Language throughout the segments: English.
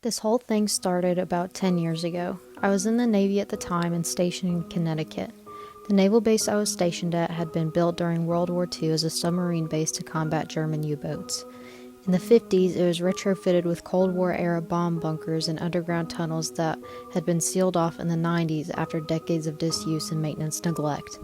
This whole thing started about 10 years ago. I was in the Navy at the time and stationed in Connecticut. The naval base I was stationed at had been built during World War II as a submarine base to combat German U-boats. In the 50s, it was retrofitted with Cold War-era bomb bunkers and underground tunnels that had been sealed off in the 90s after decades of disuse and maintenance neglect.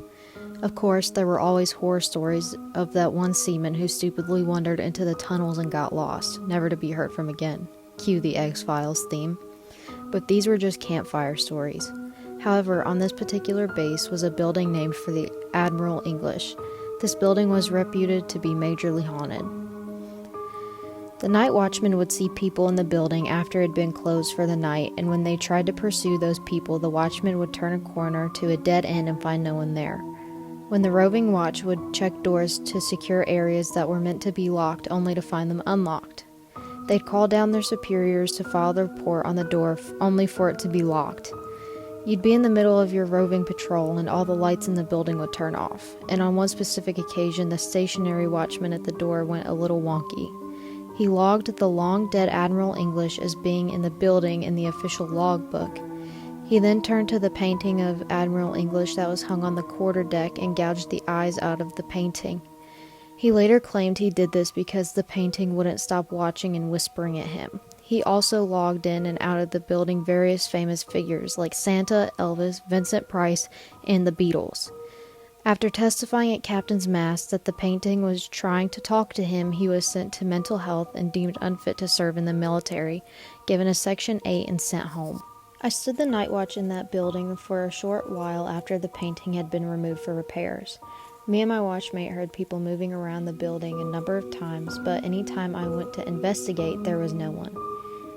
Of course, there were always horror stories of that one seaman who stupidly wandered into the tunnels and got lost, never to be heard from again. Cue the X-Files theme. But these were just campfire stories. However, on this particular base was a building named for the Admiral English. This building was reputed to be majorly haunted. The night watchman would see people in the building after it had been closed for the night, and when they tried to pursue those people, the watchman would turn a corner to a dead end and find no one there. When the roving watch would check doors to secure areas that were meant to be locked, only to find them unlocked. They'd call down their superiors to file the report on the door, only for it to be locked. You'd be in the middle of your roving patrol, and all the lights in the building would turn off. And on one specific occasion, the stationary watchman at the door went a little wonky. He logged the long-dead Admiral English as being in the building in the official logbook. He then turned to the painting of Admiral English that was hung on the quarterdeck and gouged the eyes out of the painting. He later claimed he did this because the painting wouldn't stop watching and whispering at him. He also logged in and out of the building various famous figures like Santa, Elvis, Vincent Price, and the Beatles. After testifying at Captain's Mast that the painting was trying to talk to him, he was sent to mental health and deemed unfit to serve in the military, given a Section 8 and sent home. I stood the night watch in that building for a short while after the painting had been removed for repairs. Me and my watchmate heard people moving around the building a number of times, but any time I went to investigate, there was no one.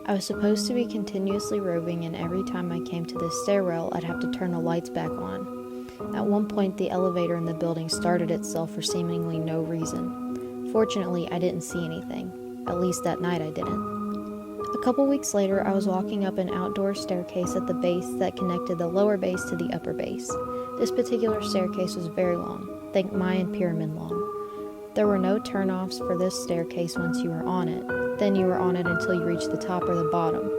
I was supposed to be continuously roving, and every time I came to the stairwell, I'd have to turn the lights back on. At one point, the elevator in the building started itself for seemingly no reason. Fortunately, I didn't see anything. At least that night I didn't. A couple weeks later, I was walking up an outdoor staircase at the base that connected the lower base to the upper base. This particular staircase was very long. Think Mayan pyramid long. There were no turnoffs for this staircase once you were on it. Then you were on it until you reached the top or the bottom.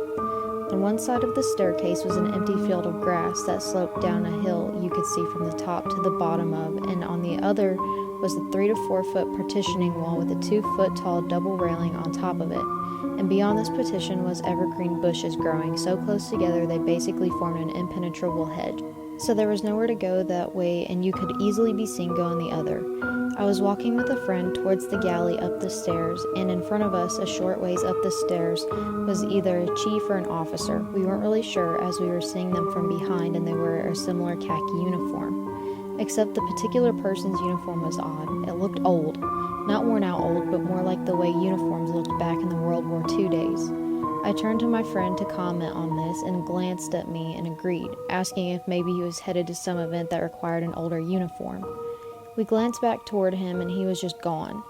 On one side of the staircase was an empty field of grass that sloped down a hill you could see from the top to the bottom of, and on the other was a 3 to 4 foot partitioning wall with a 2 foot tall double railing on top of it. And beyond this partition was evergreen bushes growing so close together they basically formed an impenetrable hedge. So there was nowhere to go that way, and you could easily be seen going the other. I was walking with a friend towards the galley up the stairs, and in front of us, a short ways up the stairs, was either a chief or an officer. We weren't really sure, as we were seeing them from behind, and they wore a similar khaki uniform. Except the particular person's uniform was odd. It looked old. Not worn out old, but more like the way uniforms looked back in the World War II days. I turned to my friend to comment on this and glanced at me and agreed, asking if maybe he was headed to some event that required an older uniform. We glanced back toward him and he was just gone.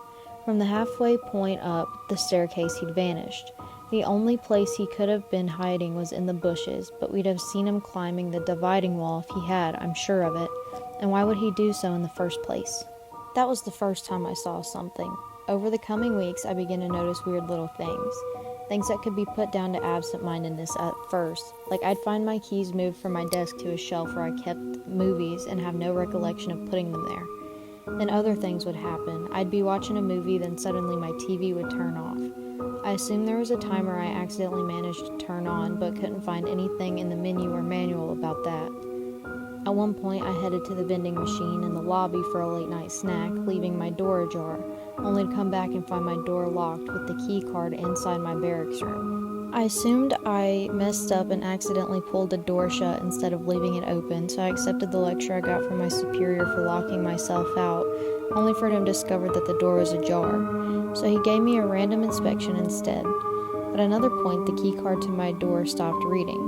From the halfway point up the staircase he'd vanished. The only place he could have been hiding was in the bushes, but we'd have seen him climbing the dividing wall if he had, I'm sure of it, and why would he do so in the first place? That was the first time I saw something. Over the coming weeks, I began to notice weird little things. Things that could be put down to absent-mindedness at first. Like I'd find my keys moved from my desk to a shelf where I kept movies and have no recollection of putting them there. Then other things would happen. I'd be watching a movie, then suddenly my TV would turn off. I assumed there was a timer I accidentally managed to turn on, but couldn't find anything in the menu or manual about that. At one point, I headed to the vending machine in the lobby for a late-night snack, leaving my door ajar, only to come back and find my door locked with the key card inside my barracks room. I assumed I messed up and accidentally pulled the door shut instead of leaving it open, so I accepted the lecture I got from my superior for locking myself out, only for him to discover that the door was ajar. So he gave me a random inspection instead. At another point, the key card to my door stopped reading.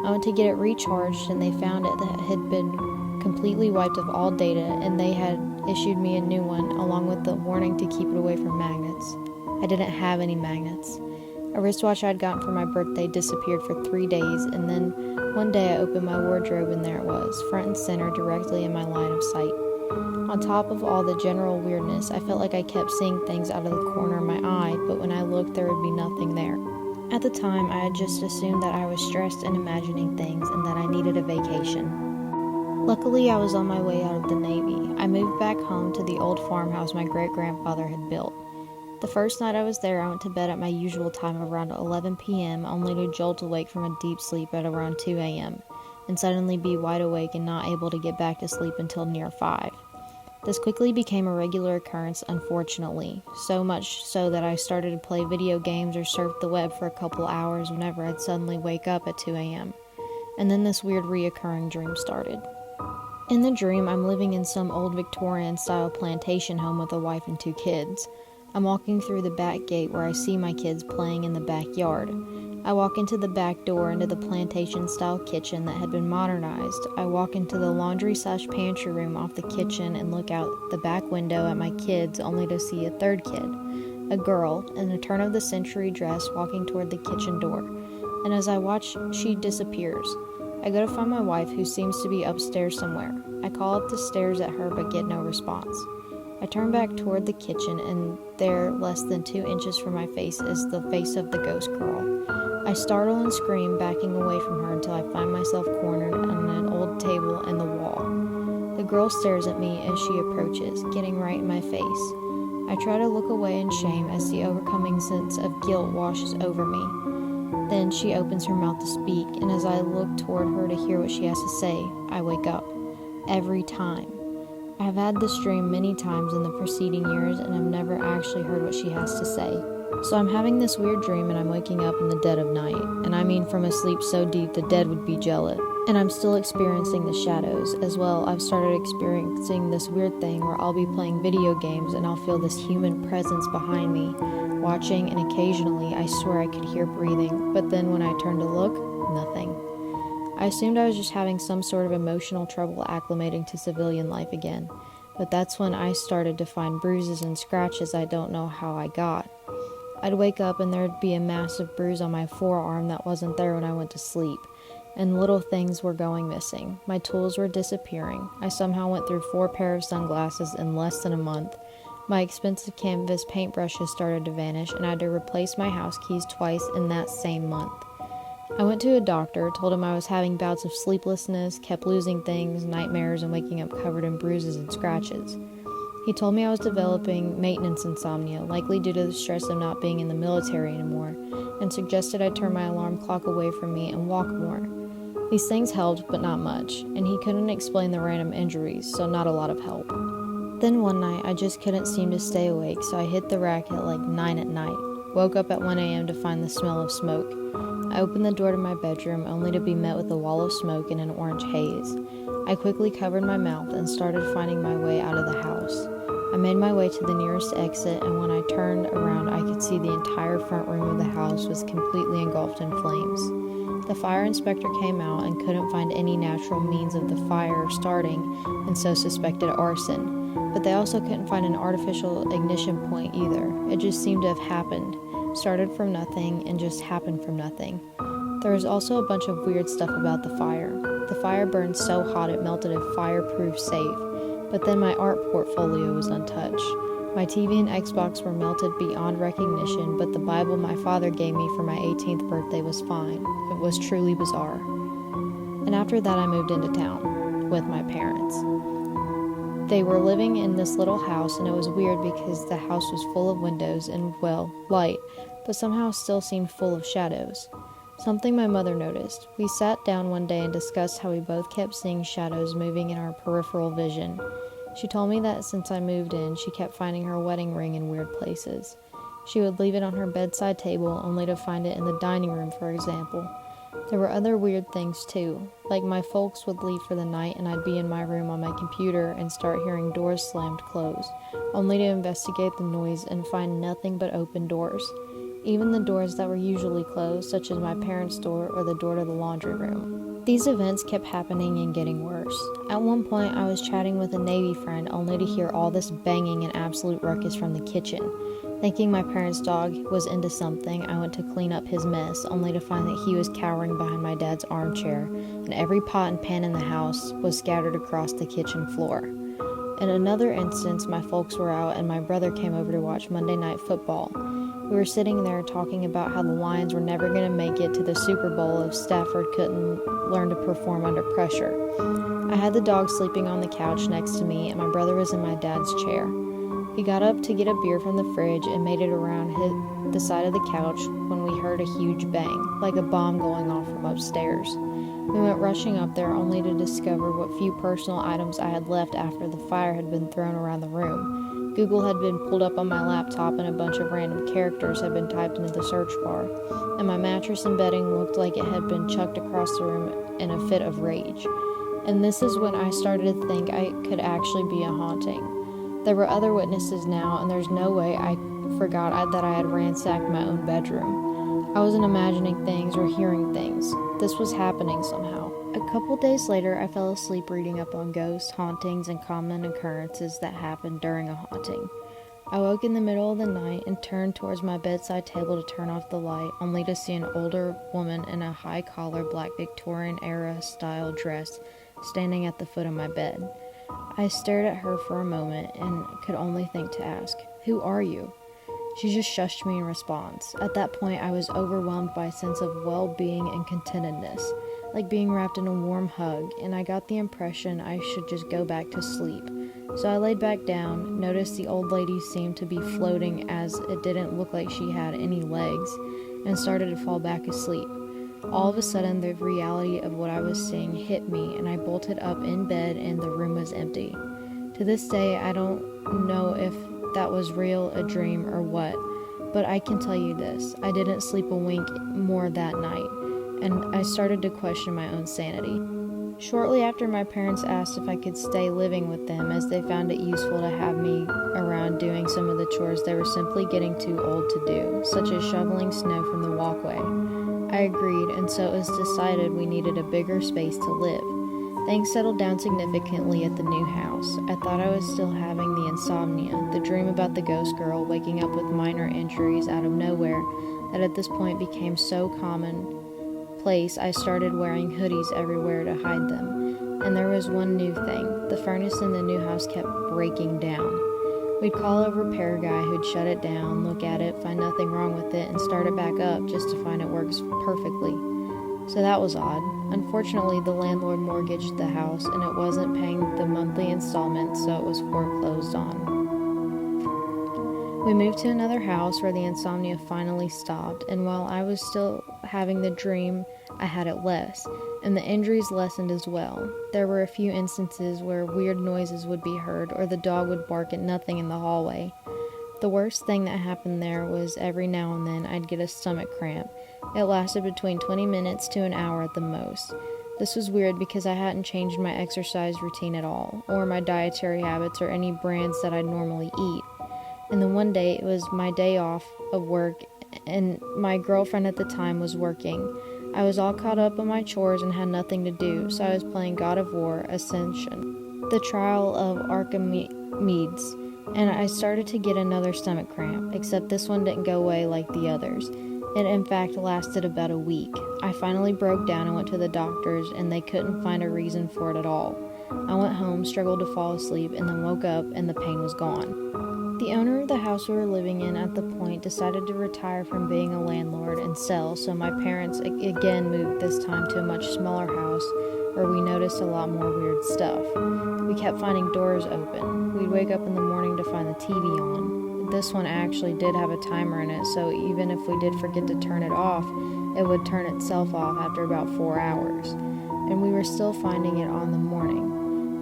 I went to get it recharged, and they found it that had been completely wiped of all data, and they had issued me a new one, along with the warning to keep it away from magnets. I didn't have any magnets. A wristwatch I'd gotten for my birthday disappeared for 3 days, and then one day I opened my wardrobe and there it was, front and center, directly in my line of sight. On top of all the general weirdness, I felt like I kept seeing things out of the corner of my eye, but when I looked, there would be nothing there. At the time, I had just assumed that I was stressed and imagining things and that I needed a vacation. Luckily, I was on my way out of the Navy. I moved back home to the old farmhouse my great-grandfather had built. The first night I was there, I went to bed at my usual time of around 11 p.m., only to jolt awake from a deep sleep at around 2 a.m., and suddenly be wide awake and not able to get back to sleep until near 5. This quickly became a regular occurrence, unfortunately, so much so that I started to play video games or surf the web for a couple hours whenever I'd suddenly wake up at 2 a.m. And then this weird reoccurring dream started. In the dream, I'm living in some old Victorian-style plantation home with a wife and 2 kids. I'm walking through the back gate where I see my kids playing in the backyard. I walk into the back door into the plantation-style kitchen that had been modernized. I walk into the laundry/pantry room off the kitchen and look out the back window at my kids, only to see a third kid, a girl, in a turn-of-the-century dress walking toward the kitchen door. And as I watch, she disappears. I go to find my wife, who seems to be upstairs somewhere. I call up the stairs at her but get no response. I turn back toward the kitchen, and there, less than 2 inches from my face, is the face of the ghost girl. I startle and scream, backing away from her until I find myself cornered on an old table in the wall. The girl stares at me as she approaches, getting right in my face. I try to look away in shame as the overcoming sense of guilt washes over me. Then she opens her mouth to speak, and as I look toward her to hear what she has to say, I wake up. Every time. I have had this dream many times in the preceding years, and I've never actually heard what she has to say. So I'm having this weird dream, and I'm waking up in the dead of night. And I mean from a sleep so deep the dead would be jealous. And I'm still experiencing the shadows. As well, I've started experiencing this weird thing where I'll be playing video games and I'll feel this human presence behind me, watching, and occasionally I swear I could hear breathing. But then when I turn to look, nothing. I assumed I was just having some sort of emotional trouble acclimating to civilian life again, but that's when I started to find bruises and scratches I don't know how I got. I'd wake up and there'd be a massive bruise on my forearm that wasn't there when I went to sleep, and little things were going missing. My tools were disappearing. I somehow went through 4 pairs of sunglasses in less than a month. My expensive canvas paintbrushes started to vanish, and I had to replace my house keys twice in that same month. I went to a doctor, told him I was having bouts of sleeplessness, kept losing things, nightmares, and waking up covered in bruises and scratches. He told me I was developing maintenance insomnia, likely due to the stress of not being in the military anymore, and suggested I turn my alarm clock away from me and walk more. These things helped, but not much, and he couldn't explain the random injuries, so not a lot of help. Then one night, I just couldn't seem to stay awake, so I hit the rack at like 9 at night. Woke up at 1 a.m. to find the smell of smoke. I opened the door to my bedroom only to be met with a wall of smoke and an orange haze. I quickly covered my mouth and started finding my way out of the house. I made my way to the nearest exit, and when I turned around I could see the entire front room of the house was completely engulfed in flames. The fire inspector came out and couldn't find any natural means of the fire starting, and so suspected arson. But they also couldn't find an artificial ignition point either. It just seemed to have happened. Started from nothing and just happened from nothing. There was also a bunch of weird stuff about the fire. The fire burned so hot it melted a fireproof safe, but then my art portfolio was untouched. My TV and Xbox were melted beyond recognition, but the Bible my father gave me for my 18th birthday was fine. It was truly bizarre. And after that I moved into town with my parents. They were living in this little house, and it was weird because the house was full of windows and, well, light, but somehow still seemed full of shadows. Something my mother noticed. We sat down one day and discussed how we both kept seeing shadows moving in our peripheral vision. She told me that since I moved in, she kept finding her wedding ring in weird places. She would leave it on her bedside table only to find it in the dining room, for example. There were other weird things too, like my folks would leave for the night and I'd be in my room on my computer and start hearing doors slammed closed, only to investigate the noise and find nothing but open doors. Even the doors that were usually closed, such as my parents' door or the door to the laundry room. These events kept happening and getting worse. At one point, I was chatting with a Navy friend only to hear all this banging and absolute ruckus from the kitchen. Thinking my parents' dog was into something, I went to clean up his mess, only to find that he was cowering behind my dad's armchair, and every pot and pan in the house was scattered across the kitchen floor. In another instance, my folks were out and my brother came over to watch Monday Night Football. We were sitting there talking about how the Lions were never going to make it to the Super Bowl if Stafford couldn't learn to perform under pressure. I had the dog sleeping on the couch next to me, and my brother was in my dad's chair. He got up to get a beer from the fridge and made it around the side of the couch when we heard a huge bang, like a bomb going off from upstairs. We went rushing up there only to discover what few personal items I had left after the fire had been thrown around the room. Google had been pulled up on my laptop and a bunch of random characters had been typed into the search bar, and my mattress and bedding looked like it had been chucked across the room in a fit of rage. And this is when I started to think I could actually be a haunting. There were other witnesses now, and there's no way I forgot that I had ransacked my own bedroom. I wasn't imagining things or hearing things. This was happening somehow. A couple days later, I fell asleep reading up on ghosts, hauntings, and common occurrences that happen during a haunting. I woke in the middle of the night and turned towards my bedside table to turn off the light, only to see an older woman in a high-collar black Victorian-era style dress standing at the foot of my bed. I stared at her for a moment and could only think to ask, "Who are you?" She just shushed me in response. At that point, I was overwhelmed by a sense of well-being and contentedness, like being wrapped in a warm hug, and I got the impression I should just go back to sleep. So I laid back down, noticed the old lady seemed to be floating as it didn't look like she had any legs, and started to fall back asleep. All of a sudden, the reality of what I was seeing hit me, and I bolted up in bed and the room was empty. To this day, I don't know if that was real, a dream, or what, but I can tell you this, I didn't sleep a wink more that night, and I started to question my own sanity. Shortly after, my parents asked if I could stay living with them as they found it useful to have me around doing some of the chores they were simply getting too old to do, such as shoveling snow from the walkway. I agreed, and so it was decided we needed a bigger space to live. Things settled down significantly at the new house. I thought I was still having the insomnia, the dream about the ghost girl waking up with minor injuries out of nowhere that at this point became so commonplace I started wearing hoodies everywhere to hide them. And there was one new thing. The furnace in the new house kept breaking down. We'd call a repair guy who'd shut it down, look at it, find nothing wrong with it, and start it back up just to find it works perfectly. So that was odd. Unfortunately, the landlord mortgaged the house, and it wasn't paying the monthly installments, so it was foreclosed on. We moved to another house where the insomnia finally stopped, and while I was still having the dream, I had it less, and the injuries lessened as well. There were a few instances where weird noises would be heard, or the dog would bark at nothing in the hallway. The worst thing that happened there was every now and then I'd get a stomach cramp. It lasted between 20 minutes to an hour at the most. This was weird because I hadn't changed my exercise routine at all, or my dietary habits or any brands that I'd normally eat. And then one day, it was my day off of work, and my girlfriend at the time was working. I was all caught up on my chores and had nothing to do, so I was playing God of War Ascension, the Trial of Archimedes, and I started to get another stomach cramp, except this one didn't go away like the others. It in fact lasted about a week. I finally broke down and went to the doctors, and they couldn't find a reason for it at all. I went home, struggled to fall asleep, and then woke up and the pain was gone. The owner of the house we were living in at the point decided to retire from being a landlord and sell, so my parents again moved, this time to a much smaller house where we noticed a lot more weird stuff. We kept finding doors open. We'd wake up in the morning to find the TV on. This one actually did have a timer in it, so even if we did forget to turn it off, it would turn itself off after about 4 hours. And we were still finding it on the morning.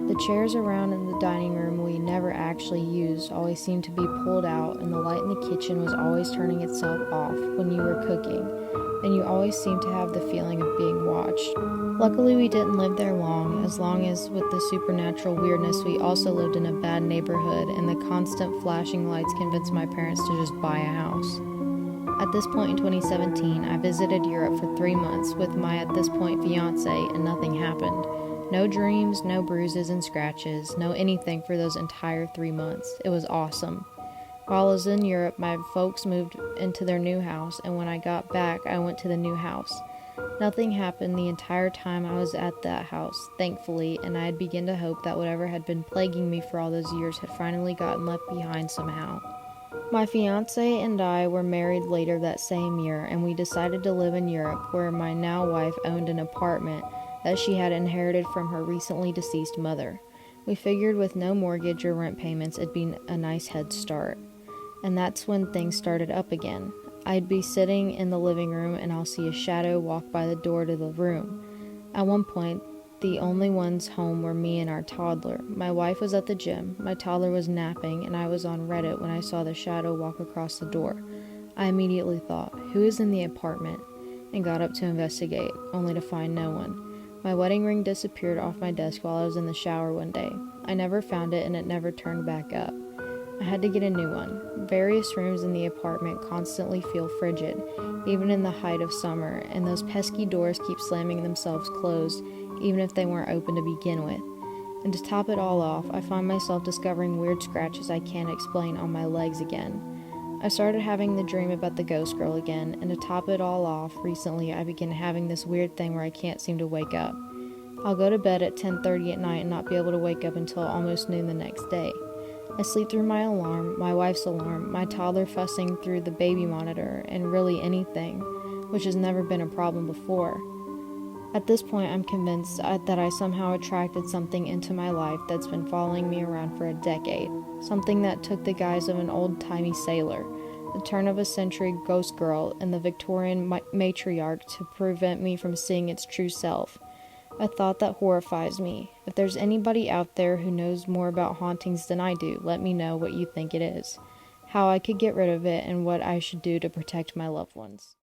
The chairs around in the dining room we never actually used always seemed to be pulled out, and the light in the kitchen was always turning itself off when you were cooking, and you always seemed to have the feeling of being watched. Luckily, we didn't live there long as with the supernatural weirdness, we also lived in a bad neighborhood, and the constant flashing lights convinced my parents to just buy a house. At this point in 2017, I visited Europe for 3 months with my at this point fiance, and nothing happened. No dreams, no bruises and scratches, no anything for those entire 3 months. It was awesome. While I was in Europe, my folks moved into their new house, and when I got back, I went to the new house. Nothing happened the entire time I was at that house, thankfully, and I had begun to hope that whatever had been plaguing me for all those years had finally gotten left behind somehow. My fiance and I were married later that same year, and we decided to live in Europe, where my now wife owned an apartment that she had inherited from her recently deceased mother. We figured with no mortgage or rent payments, it'd be a nice head start. And that's when things started up again. I'd be sitting in the living room and I'll see a shadow walk by the door to the room. At one point, the only ones home were me and our toddler. My wife was at the gym, my toddler was napping, and I was on Reddit when I saw the shadow walk across the door. I immediately thought, who is in the apartment? And got up to investigate, only to find no one. My wedding ring disappeared off my desk while I was in the shower one day. I never found it and it never turned back up. I had to get a new one. Various rooms in the apartment constantly feel frigid, even in the height of summer, and those pesky doors keep slamming themselves closed, even if they weren't open to begin with. And to top it all off, I find myself discovering weird scratches I can't explain on my legs again. I started having the dream about the ghost girl again, and to top it all off, recently I began having this weird thing where I can't seem to wake up. I'll go to bed at 10:30 at night and not be able to wake up until almost noon the next day. I sleep through my alarm, my wife's alarm, my toddler fussing through the baby monitor, and really anything, which has never been a problem before. At this point, I'm convinced that I somehow attracted something into my life that's been following me around for a decade. Something that took the guise of an old-timey sailor, the turn-of-a-century ghost girl, and the Victorian matriarch to prevent me from seeing its true self. A thought that horrifies me. If there's anybody out there who knows more about hauntings than I do, let me know what you think it is, how I could get rid of it, and what I should do to protect my loved ones.